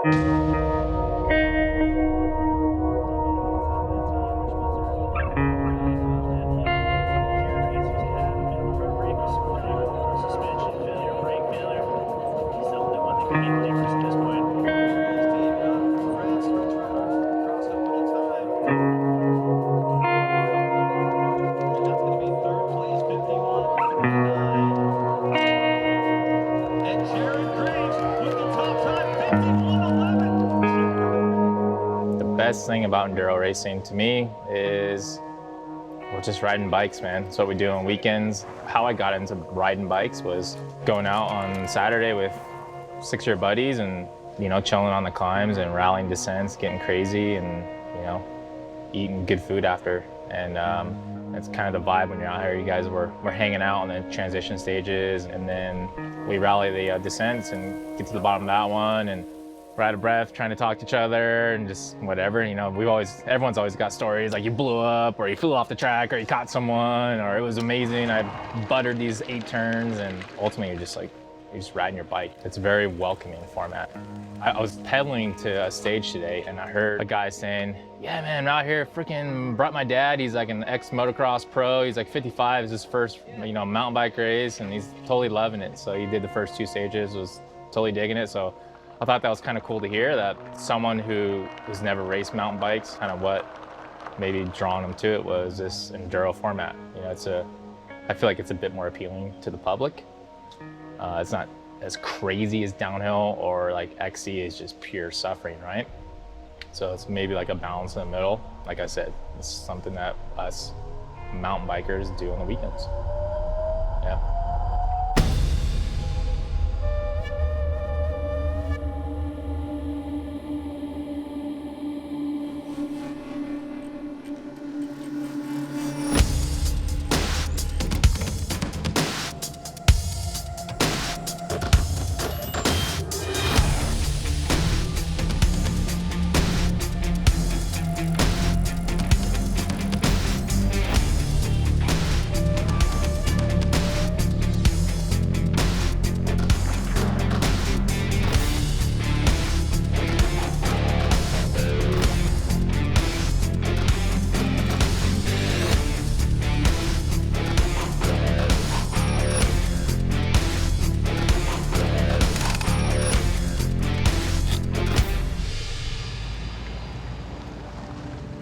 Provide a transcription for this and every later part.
The best thing about enduro racing to me is we're just riding bikes, man. It's what we do on weekends. How I got into riding bikes was going out on Saturday with 6 of your buddies and, you know, chilling on the climbs and rallying descents, getting crazy and, you know, eating good food after. And it's kind of the vibe when you're out here. You guys were hanging out on the transition stages, and then we rally the descents and get to the bottom of that one and we're out of breath trying to talk to each other and just whatever, you know, everyone's always got stories like you blew up or you flew off the track or you caught someone or it was amazing. I buttered these 8 turns, and ultimately you're just riding your bike. It's a very welcoming format. I was pedaling to a stage today and I heard a guy saying, yeah man, I'm out here freaking brought my dad. He's like an ex-motocross pro. He's like 55, it's his first, you know, mountain bike race and he's totally loving it. So he did the first 2 stages, was totally digging it. So I thought that was kind of cool to hear that someone who has never raced mountain bikes, kind of what maybe drawn them to it was this enduro format. You know, I feel like it's a bit more appealing to the public. It's not as crazy as downhill or like XC is just pure suffering, right? So it's maybe like a balance in the middle. Like I said, it's something that us mountain bikers do on the weekends. Yeah.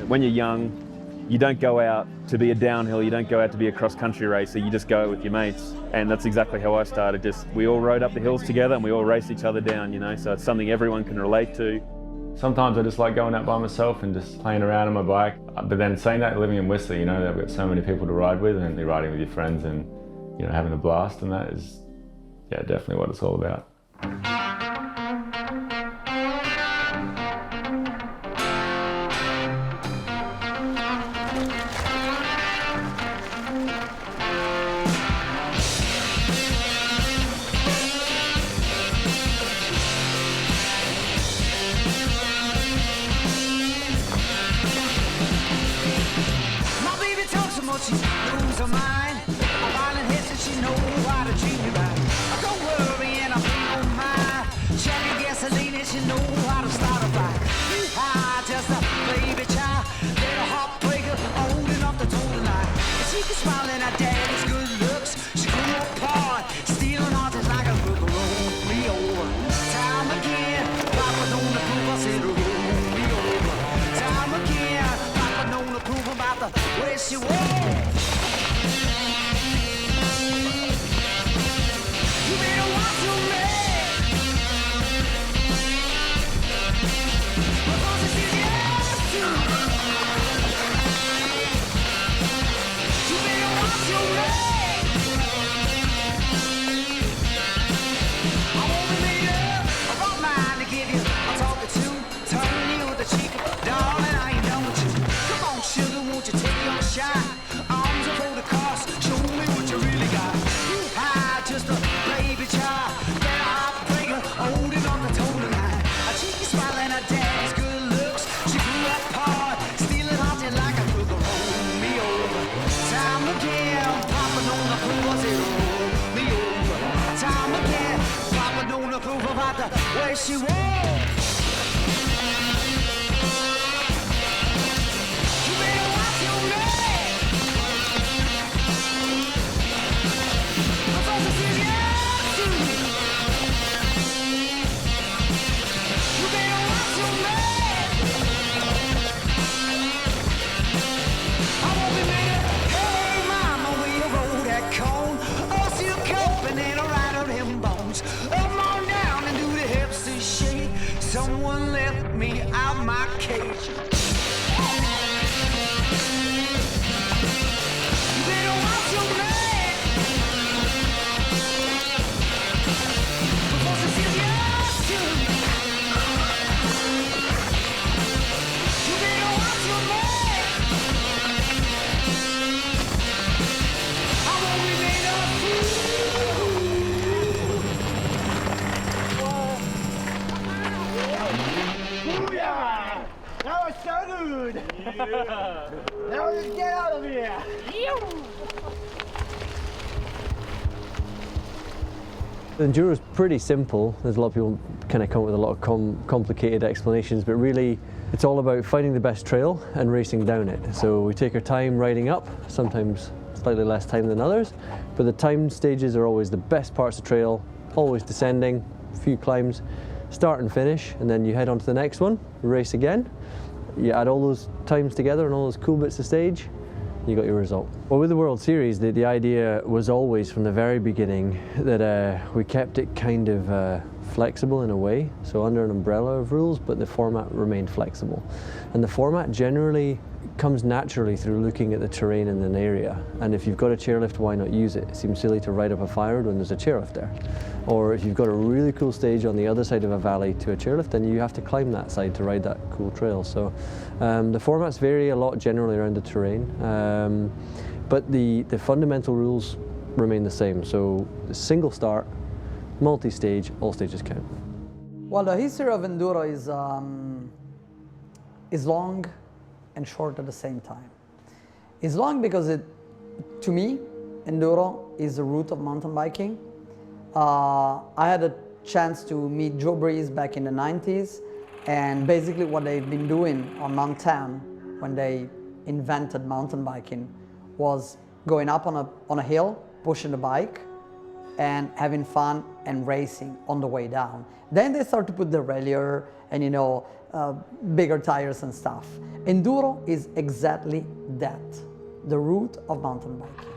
When you're young, you don't go out to be a downhill, you don't go out to be a cross-country racer, you just go with your mates. And that's exactly how I started. We all rode up the hills together and we all raced each other down, you know, so it's something everyone can relate to. Sometimes I just like going out by myself and just playing around on my bike. But then saying that, living in Whistler, you know, they've got so many people to ride with and you're riding with your friends and, you know, having a blast, and that is, yeah, definitely what it's all about. She lose her mind. I'm violent hits and she know how to treat me right. Don't worry and I pay no mind. Checking gasoline and she know how to start a bike. I just a baby child, little heartbreaker, old enough to toe the line. She can smile in her daddy's good looks. She grew apart, stealing hearts like a hook. Roll me over, time again. Papa don't approve, I said roll me over. Time again, Papa don't approve about the way she was. Where she was. my cage. You better watch your man before she sees yours too. You better watch your man. I won't remain a fool. That was so good! Yeah. Now let's get out of here! Enduro is pretty simple. There's a lot of people kind of come up with a lot of complicated explanations, but really it's all about finding the best trail and racing down it. So we take our time riding up, sometimes slightly less time than others, but the time stages are always the best parts of the trail, always descending, a few climbs, start and finish, and then you head on to the next one, race again. You add all those times together and all those cool bits of stage, you got your result. Well, with the World Series, the idea was always from the very beginning that we kept it kind of flexible in a way, so under an umbrella of rules, but the format remained flexible. And the format generally comes naturally through looking at the terrain in an area. And if you've got a chairlift, why not use it? It seems silly to ride up a fire when there's a chairlift there. Or if you've got a really cool stage on the other side of a valley to a chairlift, then you have to climb that side to ride that cool trail. So the formats vary a lot generally around the terrain, but the fundamental rules remain the same. So single start, multi-stage, all stages count. Well, the history of Enduro is long and short at the same time. It's long because to me, Enduro is the root of mountain biking. I had a chance to meet Joe Breeze back in the 90s, and basically what they've been doing on Mount 10 when they invented mountain biking was going up on a hill, pushing the bike, and having fun and racing on the way down. Then they start to put the derailleur and bigger tires and stuff. Enduro is exactly that, the root of mountain biking.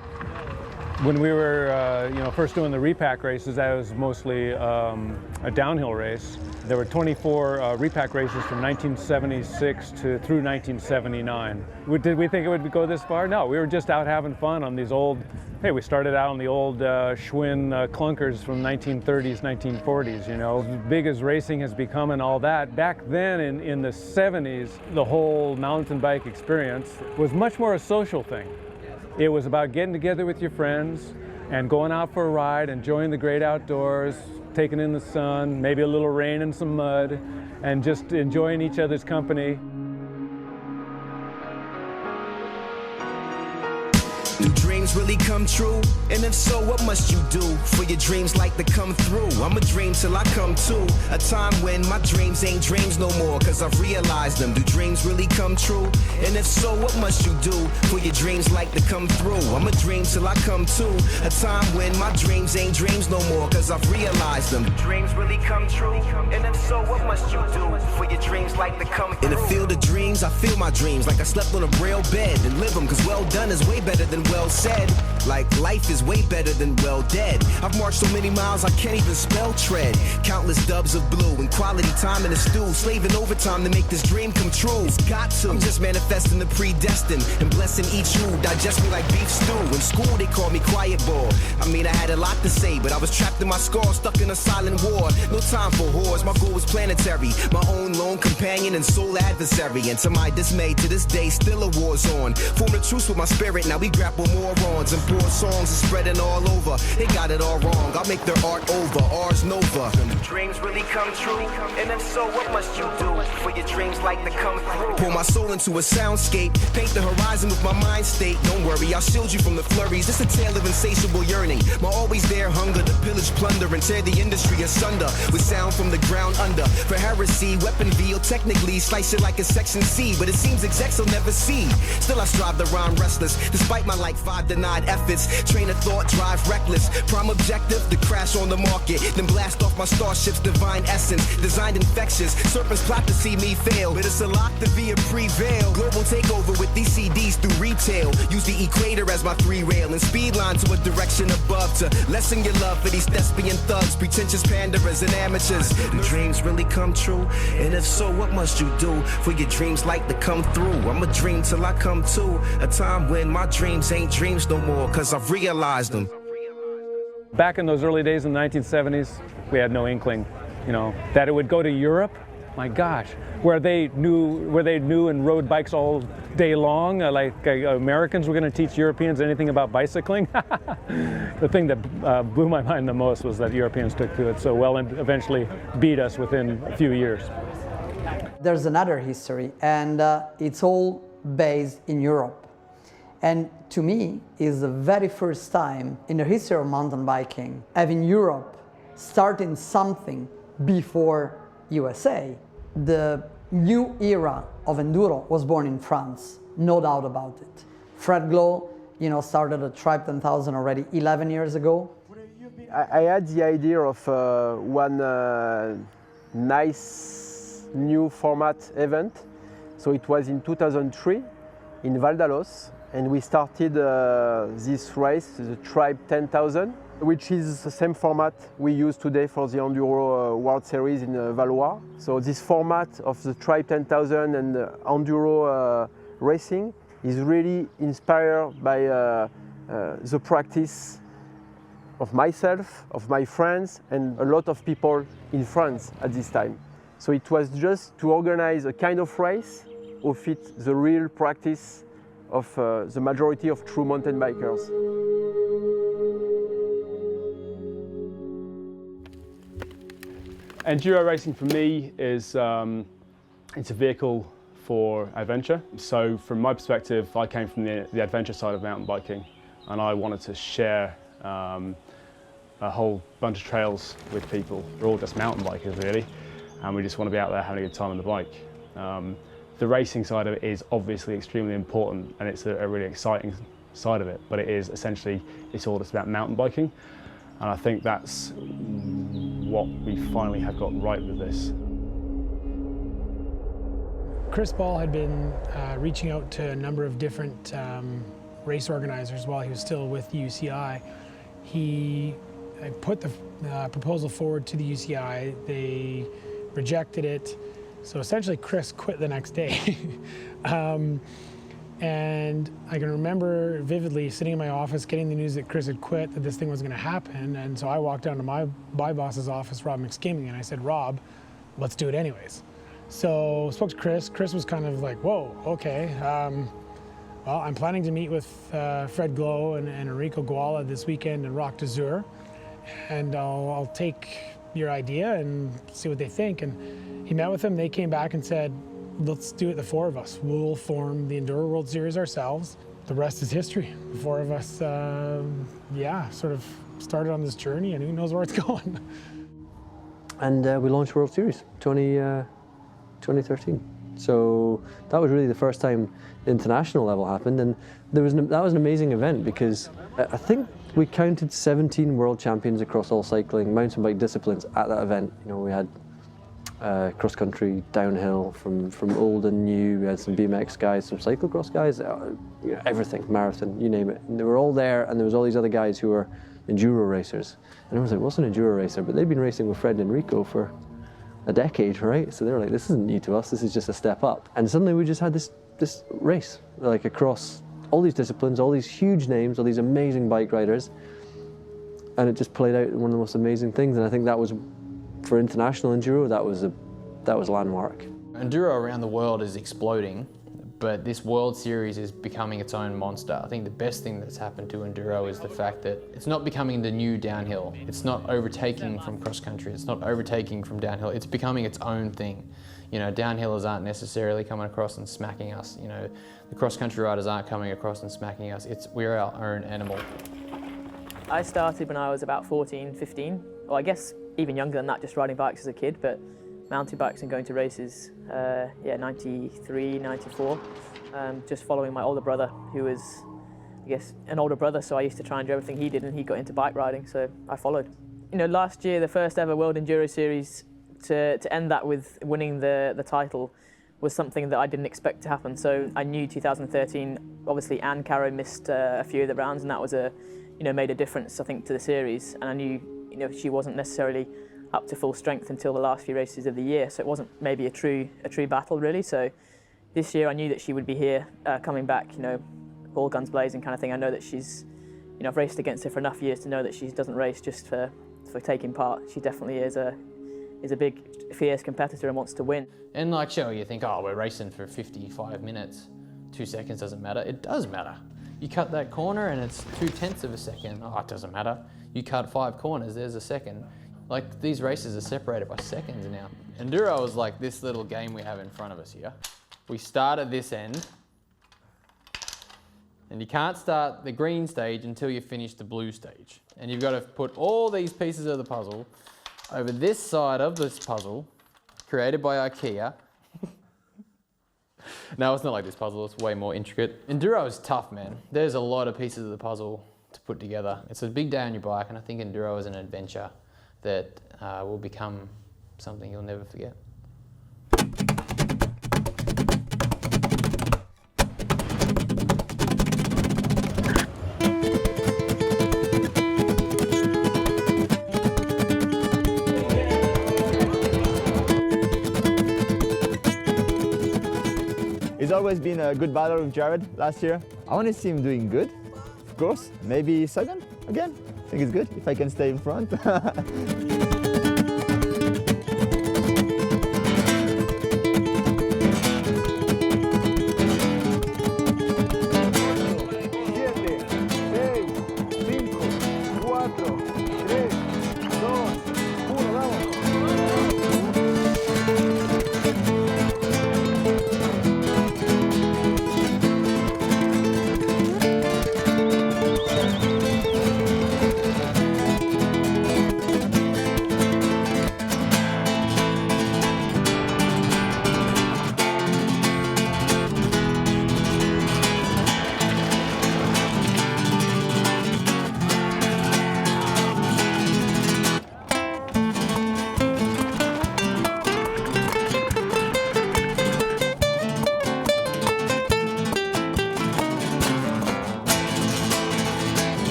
When we were first doing the repack races, that was mostly a downhill race. There were 24 repack races from 1976 through 1979. Did we think it would go this far? No, we were just out having fun on these old, we started out on the old Schwinn clunkers from 1930s, 1940s, As big as racing has become and all that. Back then in the 70s, the whole mountain bike experience was much more a social thing. It was about getting together with your friends and going out for a ride, enjoying the great outdoors, taking in the sun, maybe a little rain and some mud, and just enjoying each other's company. Do dreams really come true? And if so, what must you do for your dreams like to come through? I'ma dream till I come to a time when my dreams ain't dreams no more, cause I've realized them. Do dreams really come true? And if so, what must you do for your dreams like to come through? I'ma dream till I come to a time when my dreams ain't dreams no more, cause I've realized them. Do dreams really come true? And if so, what must you do for your dreams like to come through? In the field of dreams, I feel my dreams like I slept on a braille bed and live them, cause well done is way better than well said. Like life is way better than well dead. I've marched so many miles I can't even spell tread. Countless dubs of blue and quality time in the stew, slaving overtime to make this dream come true. It's got to. I'm just manifesting the predestined and blessing each who digest me like beef stew. In school they called me quiet ball. I had a lot to say, but I was trapped in my skull, stuck in a silent war. No time for whores, my goal was planetary. My own lone companion and sole adversary. And to my dismay, to this day, still a war's on. Formed a truce with my spirit, now we grapple morons. And poor songs are spreading all over. They got it all wrong, I'll make their art over. Ours nova. Do dreams really come true? And if so, what must you do for your dreams like to come through? Pull my soul into a soundscape, paint the horizon with my mind state. Don't worry, I'll shield you from the flurries. It's a tale of insatiable yearning. My always there hunger to pillage, plunder, and tear the industry asunder. With sound from the ground under. For heresy, weapon veal, technically slice it like a section C. But it seems execs will never see. Still I strive to rhyme restless, despite my like 5 denied efforts. Train of thought, drive reckless. Prime objective, to crash on the market. Then blast off my starship's divine essence. Designed infectious. Serpents plot to see me fail. But it's a lock to via prevail. Global takeover with these CDs through retail. Use the equator as my 3-rail. And speed line to a direction above. To lessen your love for these thespian thugs. Pretentious panderers and amateurs. Do dreams really come true? And if so, what must you do for your dreams like to come through? I'ma dream till I come to a time when my dreams ain't dreams no more, cause I've realized them. Back in those early days in the 1970s, we had no inkling, you know, that it would go to Europe. My gosh, where they knew and rode bikes all day long, Americans were going to teach Europeans anything about bicycling. The thing that blew my mind the most was that Europeans took to it so well and eventually beat us within a few years. There's another history, and it's all based in Europe. And to me, is the very first time in the history of mountain biking having Europe starting something before USA. The new era of enduro was born in France, no doubt about it. Fred Glow, you know, started a Tribe 10,000 already 11 years ago. I had the idea of one nice new format event. So it was in 2003 in Val d'Alos, and we started this race, the Tribe 10,000, which is the same format we use today for the Enduro World Series in Valois. So this format of the Tribe 10,000 and Enduro racing is really inspired by the practice of myself, of my friends, and a lot of people in France at this time. So it was just to organize a kind of race who fit the real practice of the majority of true mountain bikers. Enduro racing for me is it's a vehicle for adventure. So from my perspective, I came from the adventure side of mountain biking, and I wanted to share a whole bunch of trails with people. We're all just mountain bikers really, and we just want to be out there having a good time on the bike. The racing side of it is obviously extremely important, and it's a really exciting side of it, but it is essentially, it's all just about mountain biking. And I think that's what we finally have got right with this. Chris Ball had been reaching out to a number of different race organizers while he was still with UCI. He put the proposal forward to the UCI. They rejected it. So essentially Chris quit the next day. And I can remember vividly sitting in my office getting the news that Chris had quit, that this thing was going to happen. And so I walked down to my boss's office, Rob McSkimming, and I said, Rob, let's do it anyways. So I spoke to Chris. Chris was kind of like, whoa, okay. Well, I'm planning to meet with Fred Glow and Enrico Aguilar this weekend in Roc d'Azur. And I'll take your idea and see what they think. And he met with them. They came back and said, let's do it, the four of us. We'll form the Enduro World Series ourselves. The rest is history. The four of us, sort of started on this journey, and who knows where it's going. And we launched World Series 2013. So that was really the first time the international level happened, and that was an amazing event because I think we counted 17 world champions across all cycling, mountain bike disciplines at that event. You know, we had cross country, downhill, from old and new. We had some BMX guys, some cyclocross guys, you know, everything, marathon, you name it. And they were all there, and there was all these other guys who were enduro racers. And I was like, what's an enduro racer? But they'd been racing with Fred and Enrico for a decade, right? So they were like, this isn't new to us, this is just a step up. And suddenly we just had this race, like across all these disciplines, all these huge names, all these amazing bike riders. And it just played out one of the most amazing things. And I think that was, for international enduro, that was landmark. Enduro around the world is exploding, but this World Series is becoming its own monster. I think the best thing that's happened to enduro is the fact that it's not becoming the new downhill. It's not overtaking from cross country. It's not overtaking from downhill. It's becoming its own thing. You know, downhillers aren't necessarily coming across and smacking us. You know, the cross country riders aren't coming across and smacking us. We're our own animal. I started when I was about 14, 15. Well, I guess even younger than that, just riding bikes as a kid, but mountain bikes and going to races, 93, 94, just following my older brother, who was I guess, an older brother, so I used to try and do everything he did, and he got into bike riding, so I followed. You know, last year, the first ever World Enduro Series, to end that with winning the title was something that I didn't expect to happen. So I knew 2013, obviously Anne Caro missed a few of the rounds, and that was made a difference, I think, to the series. And I knew, she wasn't necessarily up to full strength until the last few races of the year, so it wasn't maybe a true battle really. So this year I knew that she would be here, coming back, all guns blazing kind of thing. I know that she's, I've raced against her for enough years to know that she doesn't race just for taking part. She definitely is a big, fierce competitor and wants to win. And like, sure, you think, oh, we're racing for 55 minutes, 2 seconds doesn't matter. It does matter. You cut that corner and it's 0.2 of a second. Oh, it doesn't matter. You cut 5 corners, there's a second. Like, these races are separated by seconds now. Enduro is like this little game we have in front of us here. We start at this end, and you can't start the green stage until you finish the blue stage. And you've got to put all these pieces of the puzzle over this side of this puzzle, created by IKEA. No, it's not like this puzzle, it's way more intricate. Enduro is tough, man. There's a lot of pieces of the puzzle to put together. It's a big day on your bike, and I think Enduro is an adventure that will become something you'll never forget. It's always been a good battle with Jared last year. I want to see him doing good, of course. Maybe second again. I think it's good if I can stay in front.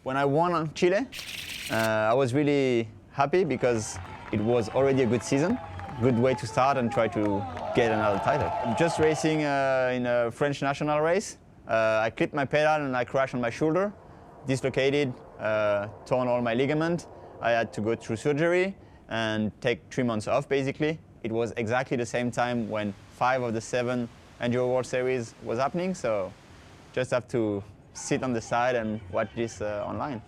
When I won on Chile, I was really happy because it was already a good season. Good way to start and try to get another title. Just racing in a French national race, I clipped my pedal and I crashed on my shoulder, dislocated, torn all my ligament. I had to go through surgery and take 3 months off basically. It was exactly the same time when 5 of the 7 Enduro World Series was happening, so just have to sit on the side and watch this online.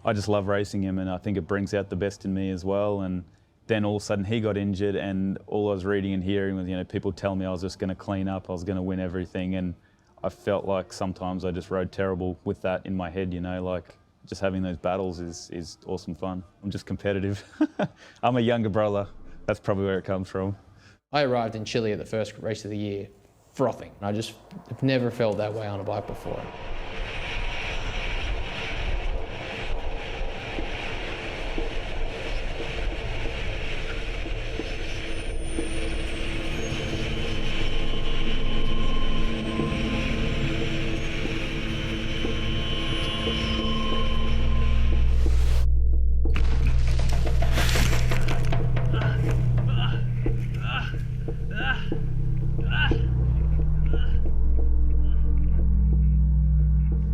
I just love racing him, and I think it brings out the best in me as well. And then all of a sudden he got injured, and all I was reading and hearing was, people tell me I was just going to clean up, I was going to win everything, and I felt like sometimes I just rode terrible with that in my head, like just having those battles is awesome fun. I'm just competitive. I'm a younger brother. That's probably where it comes from. I arrived in Chile at the first race of the year, frothing. I've never felt that way on a bike before.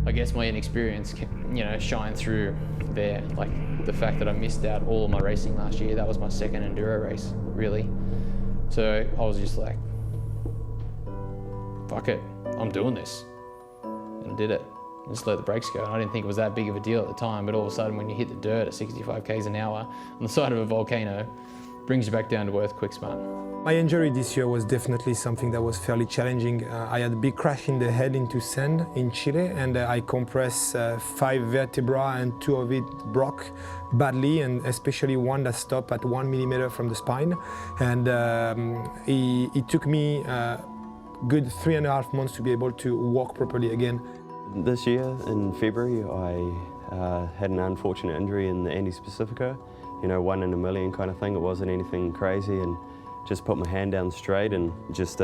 I guess my inexperience can, shine through there. Like the fact that I missed out all of my racing last year, that was my second enduro race, really. So I was just like, fuck it, I'm doing this. And I did it. I just let the brakes go. And I didn't think it was that big of a deal at the time, but all of a sudden when you hit the dirt at 65 k's an hour on the side of a volcano, brings you back down to earth quick, smart. My injury this year was definitely something that was fairly challenging. I had a big crash in the head into sand in Chile, and I compressed 5 vertebrae and 2 of it broke badly, and especially one that stopped at 1 millimeter from the spine. And it took me a good 3.5 months to be able to walk properly again. This year in February I had an unfortunate injury in the Andes Pacifico, 1 in a million kind of thing. It wasn't anything crazy, and just put my hand down straight and just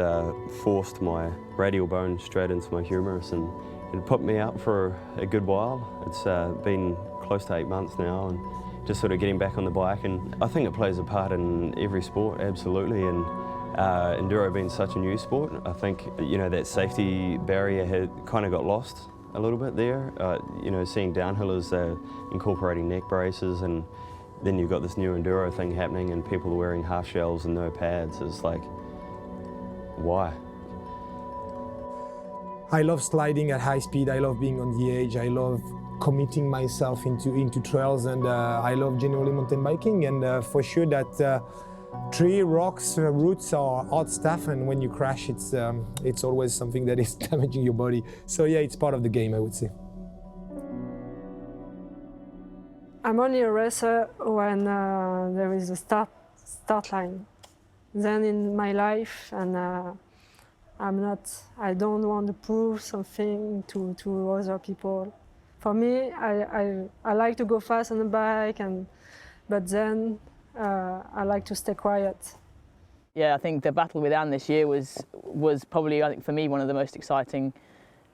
forced my radial bone straight into my humerus, and it put me out for a good while. It's been close to 8 months now, and just sort of getting back on the bike, and I think it plays a part in every sport, absolutely, and enduro being such a new sport, I think that safety barrier had kind of got lost a little bit there. Seeing downhillers incorporating neck braces, and then you've got this new enduro thing happening and people wearing half shells and no pads. It's like, why? I love sliding at high speed, I love being on the edge, I love committing myself into trails, and I love generally mountain biking, and for sure that tree, rocks, roots are hard stuff, and when you crash it's always something that is damaging your body. So yeah, it's part of the game, I would say. I'm only a racer when there is a start line. Then in my life, and I don't want to prove something to other people. For me, I like to go fast on the bike, but then I like to stay quiet. Yeah, I think the battle with Anne this year was probably, I think for me, one of the most exciting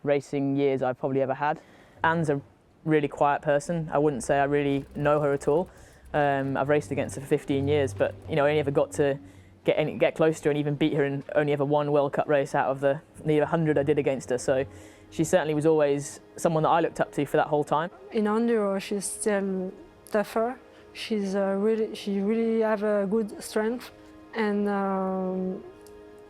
racing years I've probably ever had. Anne's a really quiet person. I wouldn't say I really know her at all. I've raced against her for 15 years, but I only ever got to get close to her and even beat her, and only ever one World Cup race out of the nearly 100 I did against her. So she certainly was always someone that I looked up to for that whole time. In enduro, she's still tougher. She really have a good strength, and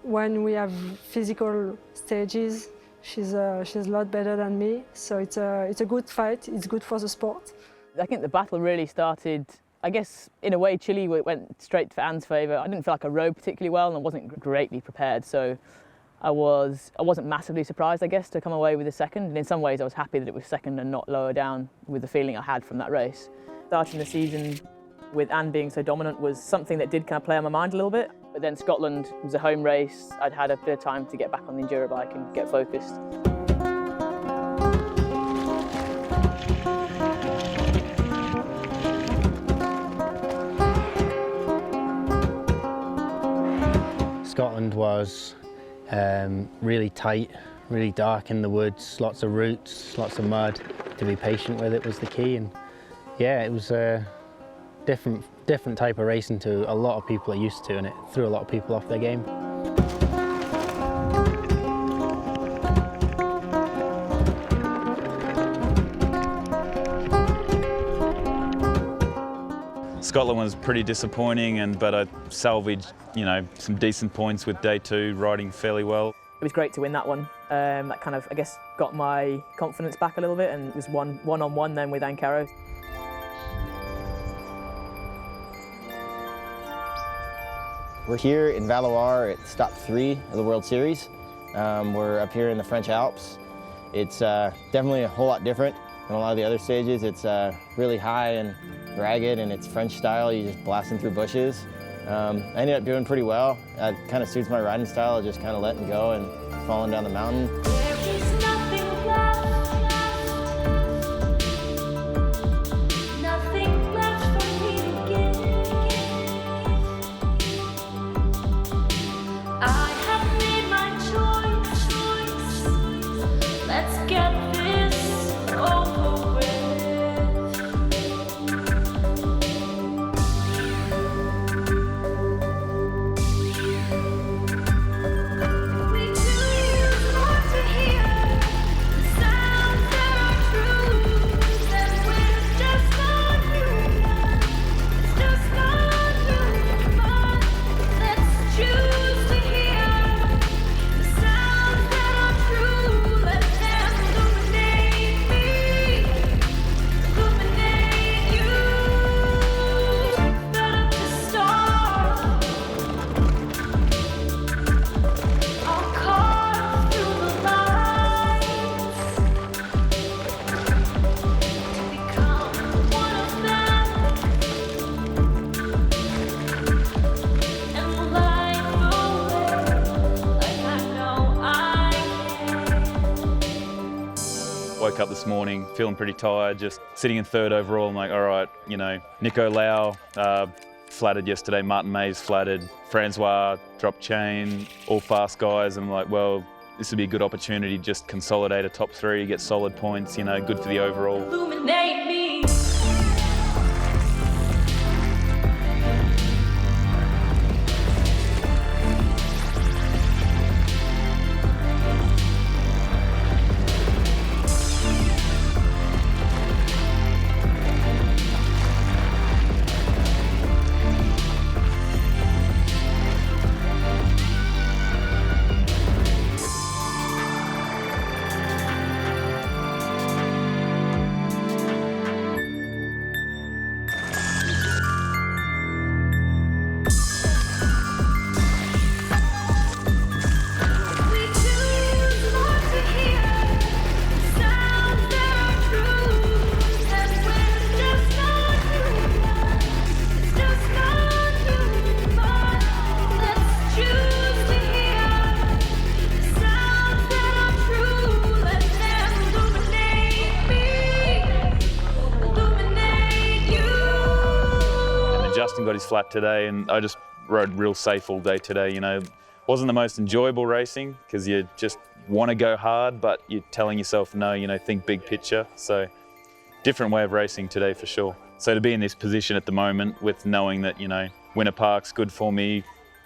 when we have physical stages, she's a lot better than me. So it's a good fight. It's good for the sport. I think the battle really started, I guess, in a way, Chile went straight for Anne's favour. I didn't feel like I rode particularly well, and I wasn't greatly prepared. So I wasn't massively surprised, I guess, to come away with a second. And in some ways, I was happy that it was second and not lower down with the feeling I had from that race. Starting the season with Anne being so dominant was something that did kind of play on my mind a little bit. But then Scotland was a home race. I'd had a bit of time to get back on the enduro bike and get focused. Scotland was really tight, really dark in the woods, lots of roots, lots of mud. To be patient with it was the key, and yeah, it was a different type of racing to a lot of people are used to, and it threw a lot of people off their game. Scotland was pretty disappointing, but I salvaged, some decent points with day 2, riding fairly well. It was great to win that one. That kind of, I guess, got my confidence back a little bit, and it was one-on-one then with Ankara. We're here in Valois at stop 3 of the World Series. We're up here in the French Alps. It's definitely a whole lot different than a lot of the other stages. It's really high and ragged, and it's French style. You're just blasting through bushes. I ended up doing pretty well. It kind of suits my riding style, just kind of letting go and falling down the mountain. Woke up this morning feeling pretty tired, just sitting in 3rd overall. I'm like, all right, you know, Nico Aguilar flattered yesterday, Martin Mays flattered, Francois dropped chain, all fast guys. And I'm like, well, this would be a good opportunity to just consolidate a top 3, get solid points, you know, good for the overall. Illuminate me. Justin got his flat today, and I just rode real safe all day today. You know, wasn't the most enjoyable racing because you just want to go hard, but you're telling yourself no. You know, think big picture. So, different way of racing today for sure. So to be in this position at the moment, with knowing that Winter Park's good for me,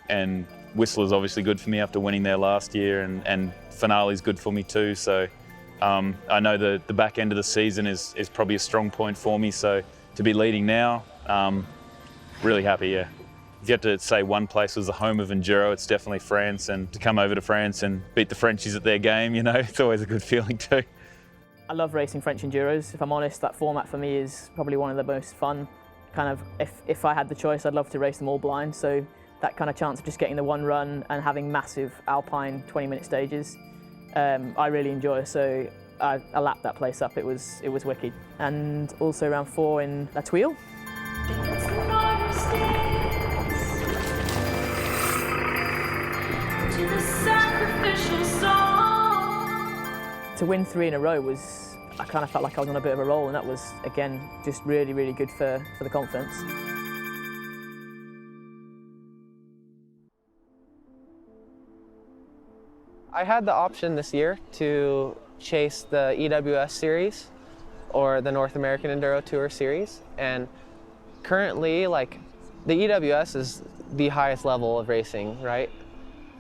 and Whistler's obviously good for me after winning there last year, and Finale's good for me too. So I know the back end of the season is probably a strong point for me. So to be leading now. Really happy, yeah. If you had to say one place was the home of Enduro, it's definitely France, and to come over to France and beat the Frenchies at their game, it's always a good feeling too. I love racing French Enduros. If I'm honest, that format for me is probably one of the most fun. Kind of, if I had the choice, I'd love to race them all blind, so that kind of chance of just getting the one run and having massive alpine 20-minute stages, I really enjoy, so I lapped that place up. It was wicked. And also round 4 in La Tuile. To win 3 in a row was, I kind of felt like I was on a bit of a roll, and that was, again, just really, really good for the confidence. I had the option this year to chase the EWS series or the North American Enduro Tour series, and currently, the EWS is the highest level of racing, right?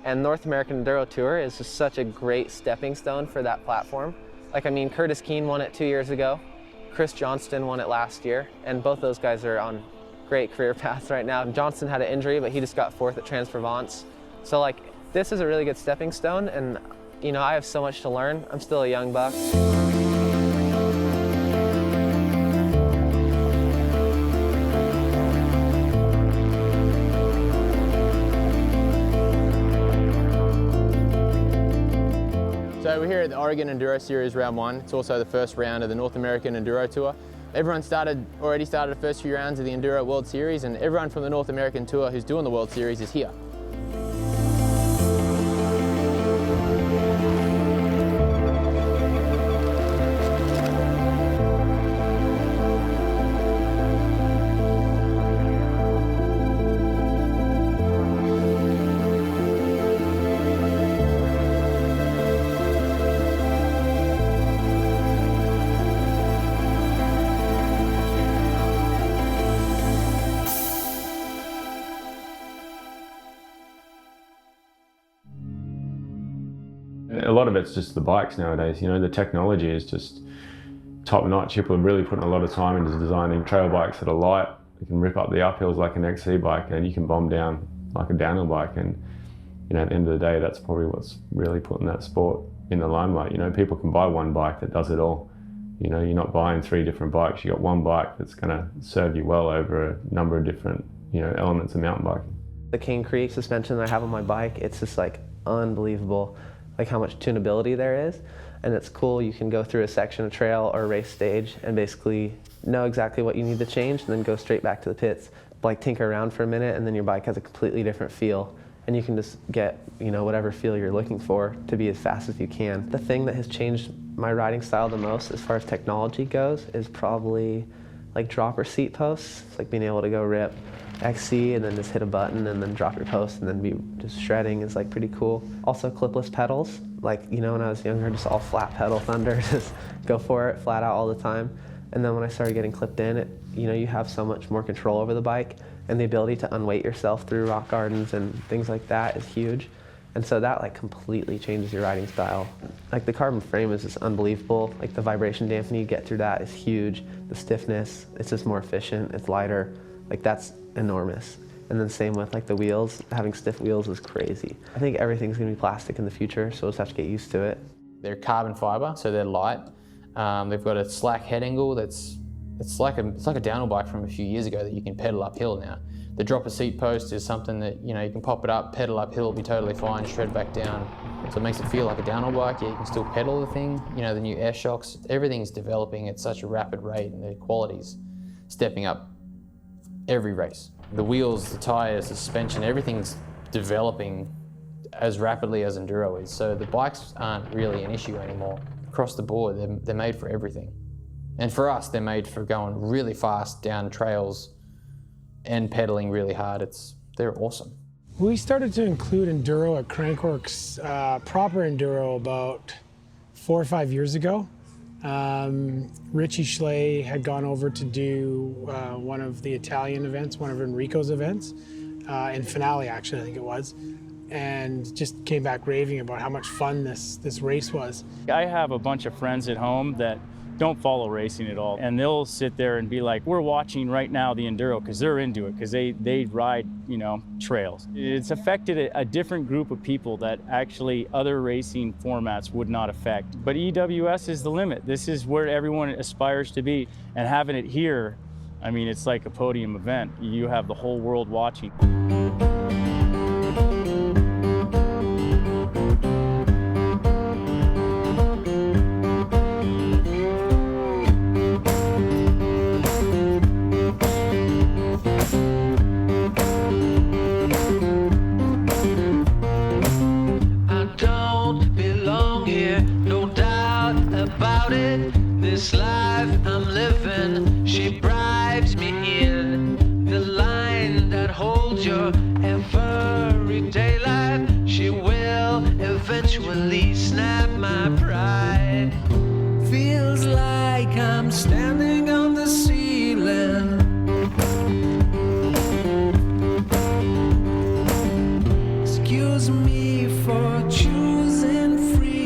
And North American Enduro Tour is just such a great stepping stone for that platform. Curtis Keene won it 2 years ago. Chris Johnston won it last year, and both those guys are on great career paths right now. Johnston had an injury, but he just got 4th at Trans-Provence. So this is a really good stepping stone, and I have so much to learn. I'm still a young buck. So we're here at the Oregon Enduro Series Round 1. It's also the first round of the North American Enduro Tour. Everyone already started the first few rounds of the Enduro World Series, and everyone from the North American Tour who's doing the World Series is here. A lot of it's just the bikes nowadays, you know, the technology is just top notch. People are really putting a lot of time into designing trail bikes that are light. You can rip up the uphills like an XC bike and you can bomb down like a downhill bike, and you know, at the end of the day, that's probably what's really putting that sport in the limelight. You know, people can buy one bike that does it all. You know, you're not buying 3 different bikes, you got one bike that's going to serve you well over a number of different, you know, elements of mountain biking. The King Creek suspension that I have on my bike, it's just like unbelievable, like how much tunability there is. And it's cool, you can go through a section of trail or a race stage and basically know exactly what you need to change and then go straight back to the pits. Like tinker around for a minute and then your bike has a completely different feel. And you can just get, you know, whatever feel you're looking for to be as fast as you can. The thing that has changed my riding style the most as far as technology goes is probably like dropper seat posts, like being able to go rip XC and then just hit a button and then drop your post and then be just shredding is like pretty cool. Also clipless pedals, like, you know, when I was younger, just all flat pedal thunder, just go for it flat out all the time. And then when I started getting clipped in, you know, you have so much more control over the bike, and the ability to unweight yourself through rock gardens and things like that is huge. And so that like completely changes your riding style. Like the carbon frame is just unbelievable. Like the vibration dampening you get through that is huge. The stiffness, it's just more efficient, it's lighter. Like that's enormous. And then same with like the wheels, having stiff wheels is crazy. I think everything's gonna be plastic in the future, so we'll just have to get used to it. They're carbon fiber, so they're light. They've got a slack head angle it's like a downhill bike from a few years ago that you can pedal uphill now. The dropper seat post is something that, you know, you can pop it up, pedal uphill, be totally fine, shred back down. So it makes it feel like a downhill bike, yet you can still pedal the thing. You know, the new air shocks, everything's developing at such a rapid rate and the quality's stepping up every race. The wheels, the tires, the suspension, everything's developing as rapidly as Enduro is. So the bikes aren't really an issue anymore. Across the board, they're made for everything. And for us, they're made for going really fast down trails and pedaling really hard. They're awesome. We started to include Enduro at Crankworks, proper Enduro, about 4 or 5 years ago. Richie Schley had gone over to do one of the Italian events, one of Enrico's events, in Finale actually, I think it was, and just came back raving about how much fun this race was. I have a bunch of friends at home that don't follow racing at all, and they'll sit there and be like, we're watching right now the Enduro because they're into it, because they ride, you know, trails. It's affected a different group of people that actually other racing formats would not affect. But EWS is the limit. This is where everyone aspires to be, and having it here, I mean, it's like a podium event. You have the whole world watching. This life I'm living, she bribes me in. The line that holds your everyday life, she will eventually snap my pride. Feels like I'm standing on the ceiling. Excuse me for choosing freedom.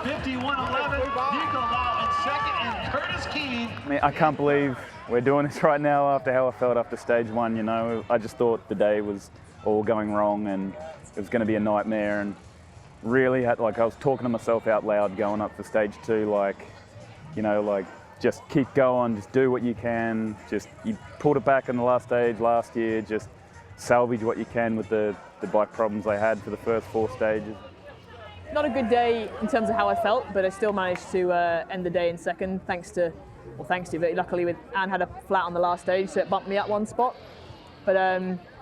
51.11, Nico Aguilar in second, and Curtis Keene. I mean, I can't believe we're doing this right now after how I felt after stage one, you know. I just thought the day was all going wrong and it was going to be a nightmare, and really had, like, I was talking to myself out loud going up for stage two, like, you know, like, just keep going, just do what you can, just, you pulled it back in the last stage last year, just salvage what you can with the bike problems I had for the first 4 stages. Not a good day in terms of how I felt, but I still managed to end the day in second, thanks to, but luckily with Anne had a flat on the last stage, so it bumped me up 1 spot. But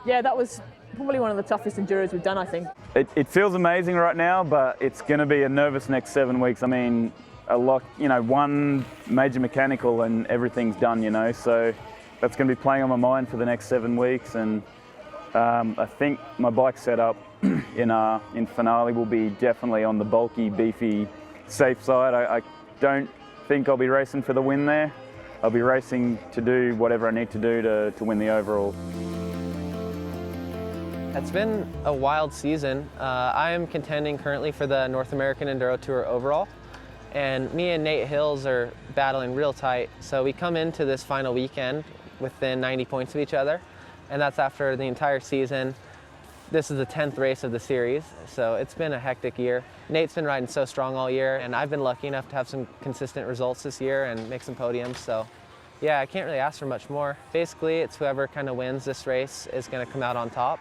yeah, that was probably one of the toughest enduros we've done, I think. It feels amazing right now, but it's going to be a nervous next 7 weeks. I mean, a lot, you know, 1 major mechanical and everything's done, you know, so that's going to be playing on my mind for the next 7 weeks. And I think my bike setup in finale will be definitely on the bulky, beefy, safe side. I don't think I'll be racing for the win there. I'll be racing to do whatever I need to do to win the overall. It's been a wild season. I am contending currently for the North American Enduro Tour overall, and me and Nate Hills are battling real tight. So we come into this final weekend within 90 points of each other, and that's after the entire season. This is the 10th race of the series, so it's been a hectic year. Nate's been riding so strong all year, and I've been lucky enough to have some consistent results this year and make some podiums, so yeah, I can't really ask for much more. Basically, it's whoever kind of wins this race is going to come out on top.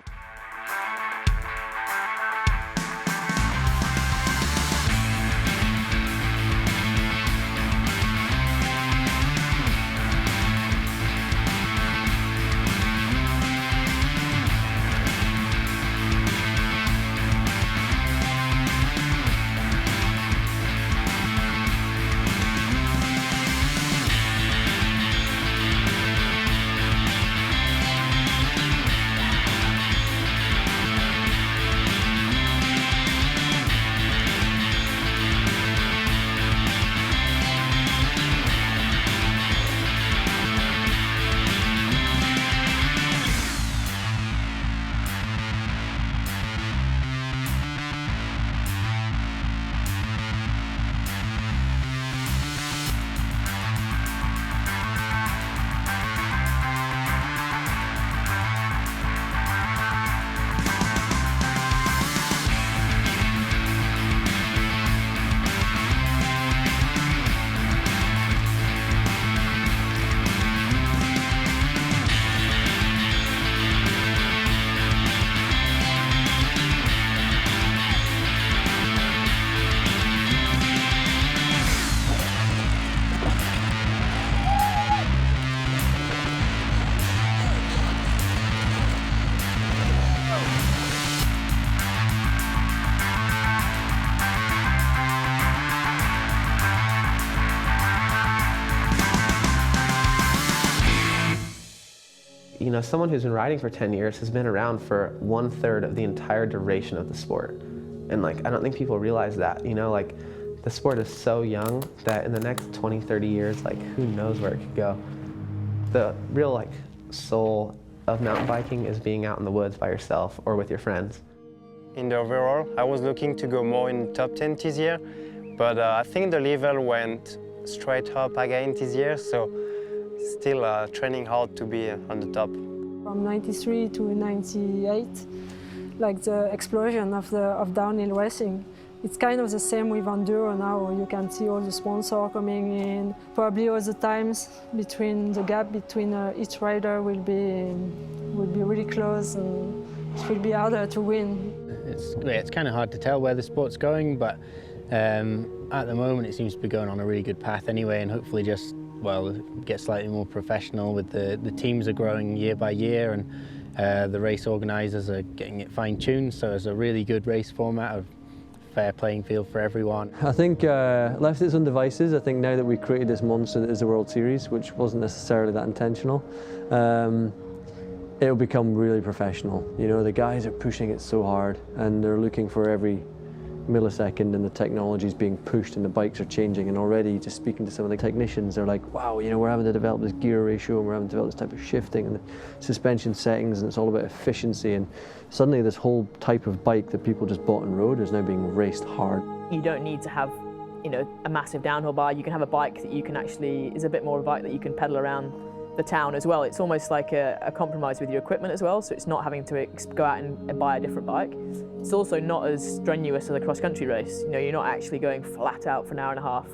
You know, someone who's been riding for 10 years has been around for 1/3 of the entire duration of the sport. And like, I don't think people realize that, you know, like the sport is so young that in the next 20, 30 years, like who knows where it could go. The real like soul of mountain biking is being out in the woods by yourself or with your friends. In the overall, I was looking to go more in top 10 this year, but I think the level went straight up again this year, so still training hard to be on the top. From 93 to 98, like the explosion of downhill racing. It's kind of the same with Enduro now. You can see all the sponsors coming in. Probably all the times between the gap between each rider will be really close, and it will be harder to win. It's kind of hard to tell where the sport's going, but at the moment it seems to be going on a really good path anyway, and hopefully just, well, get slightly more professional with the teams are growing year by year, and the race organisers are getting it fine-tuned, so it's a really good race format, of fair playing field for everyone. I think left its own devices. I think now that we've created this monster that is the World Series, which wasn't necessarily that intentional, it'll become really professional. You know, the guys are pushing it so hard and they're looking for every millisecond, and the technology is being pushed and the bikes are changing, and already just speaking to some of the technicians, they're like, wow, you know, we're having to develop this gear ratio and we're having to develop this type of shifting and the suspension settings, and it's all about efficiency, and suddenly this whole type of bike that people just bought and rode is now being raced hard. You don't need to have you know, a massive downhill bike. You can have a bike that you can actually, is a bit more of a bike that you can pedal around the town as well. It's almost like a compromise with your equipment as well, so it's not having to go out and buy a different bike. It's also not as strenuous as a cross-country race. You know, you're not actually going flat out for an hour and a half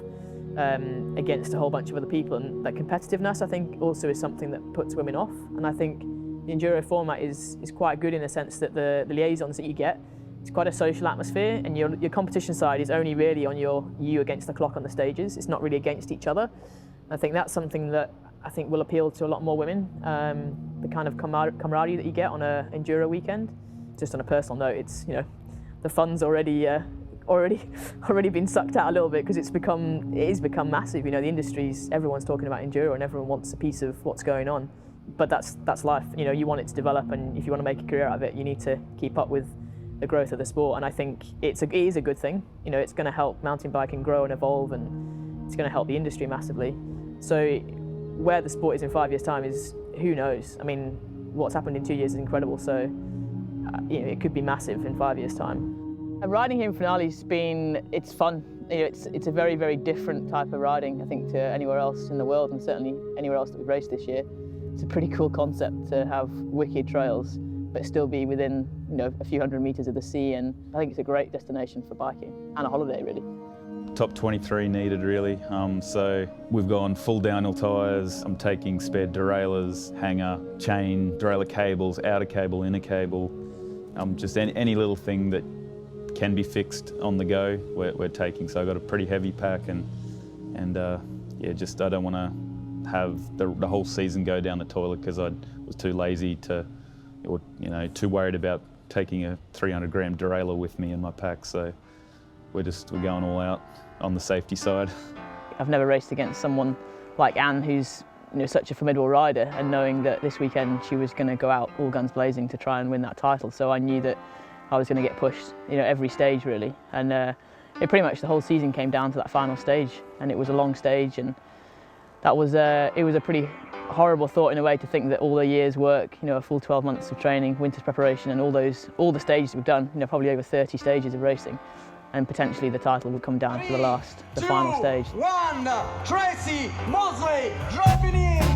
against a whole bunch of other people, and that competitiveness I think also is something that puts women off. And I think the enduro format is quite good in the sense that the liaisons that you get, it's quite a social atmosphere, and your competition side is only really on you against the clock on the stages. It's not really against each other. I think that's something that I think will appeal to a lot more women. The kind of camaraderie that you get on an enduro weekend. Just on a personal note, it's, you know, the fun's already been sucked out a little bit because it is become massive. You know, the industry's, everyone's talking about enduro and everyone wants a piece of what's going on. But that's life. You know, you want it to develop, and if you want to make a career out of it, you need to keep up with the growth of the sport. And I think it is a good thing. You know, it's going to help mountain biking grow and evolve, and it's going to help the industry massively. So where the sport is in 5 years' time is, who knows? I mean, what's happened in 2 years is incredible. So you know, it could be massive in 5 years' time. Riding here in Finale's it's fun. You know, it's a very, very different type of riding, I think, to anywhere else in the world, and certainly anywhere else that we've raced this year. It's a pretty cool concept to have wicked trails, but still be within, you know, a few hundred meters of the sea, and I think it's a great destination for biking and a holiday, really. Top 23 needed, really. So we've gone full downhill tyres. I'm taking spare derailleurs, hanger, chain, derailleur cables, outer cable, inner cable. Just any little thing that can be fixed on the go, we're taking. So I've got a pretty heavy pack, and yeah, just I don't want to have the whole season go down the toilet because I was too lazy to, or you know, too worried about taking a 300 gram derailleur with me in my pack. So we're going all out on the safety side. I've never raced against someone like Anne, who's, you know, such a formidable rider, and knowing that this weekend she was going to go out all guns blazing to try and win that title. So I knew that I was going to get pushed, you know, every stage really. And it pretty much the whole season came down to that final stage, and it was a long stage, and that was it was a pretty horrible thought in a way to think that all the year's work, you know, a full 12 months of training, winter's preparation, and all the stages we've done, you know, probably over 30 stages of racing, and potentially the title would come down to the final stage. 1, Tracy Mosley dropping in.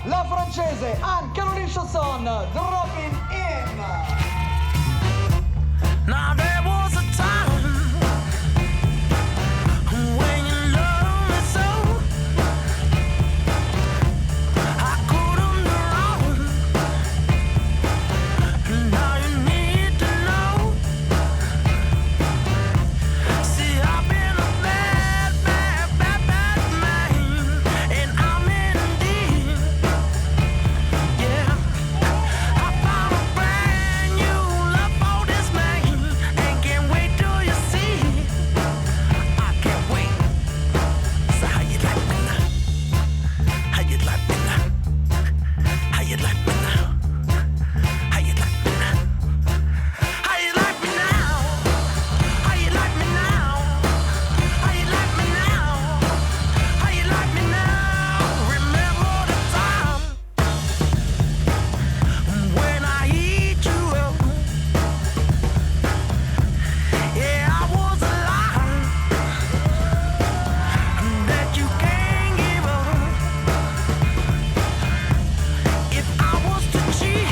La francese Anne-Caroline Chausson dropping in. Now there was a time when you loved me so. I couldn't run. Now you need to know. See, I've been a bad man, and I'm in deep. Yeah, I found a brand new love for this man, and can't wait till you see. I can't wait. So how you like me now? How you like me now? How you like me now? How you like me now? How you like me now? How you like me now? How you like me now? How you like me now? Remember the time when I eat you up. Yeah, I was alive that you can't give up. If I was to cheat,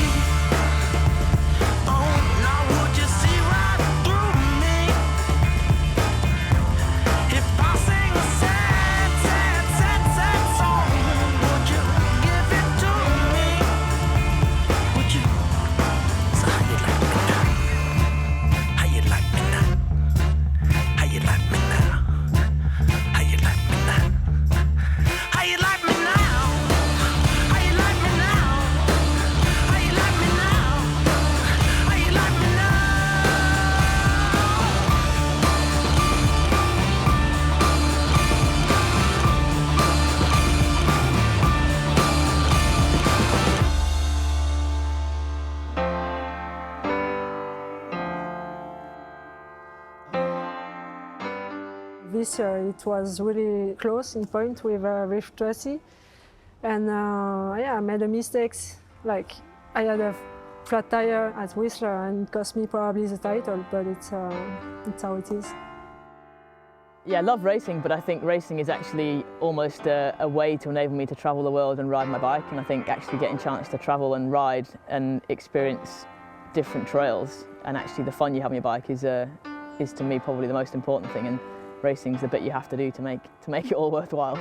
oh, now would you see right through me? If I sing a sad, sad, sad, sad song, would you give it to me? Would you? So how you like me now? How you like me now? How you like me now? How you like me now? How you like me now? How you like me now? How you like me now? How you like me now? This year it was really close in point with Tracy, and yeah, I made a mistakes Like, I had a flat tire at Whistler and it cost me probably the title, but it's how it is. Yeah, I love racing, but I think racing is actually almost a way to enable me to travel the world and ride my bike. And I think actually getting a chance to travel and ride and experience different trails and actually the fun you have on your bike is to me probably the most important thing. And racing's the bit you have to do to make it all worthwhile.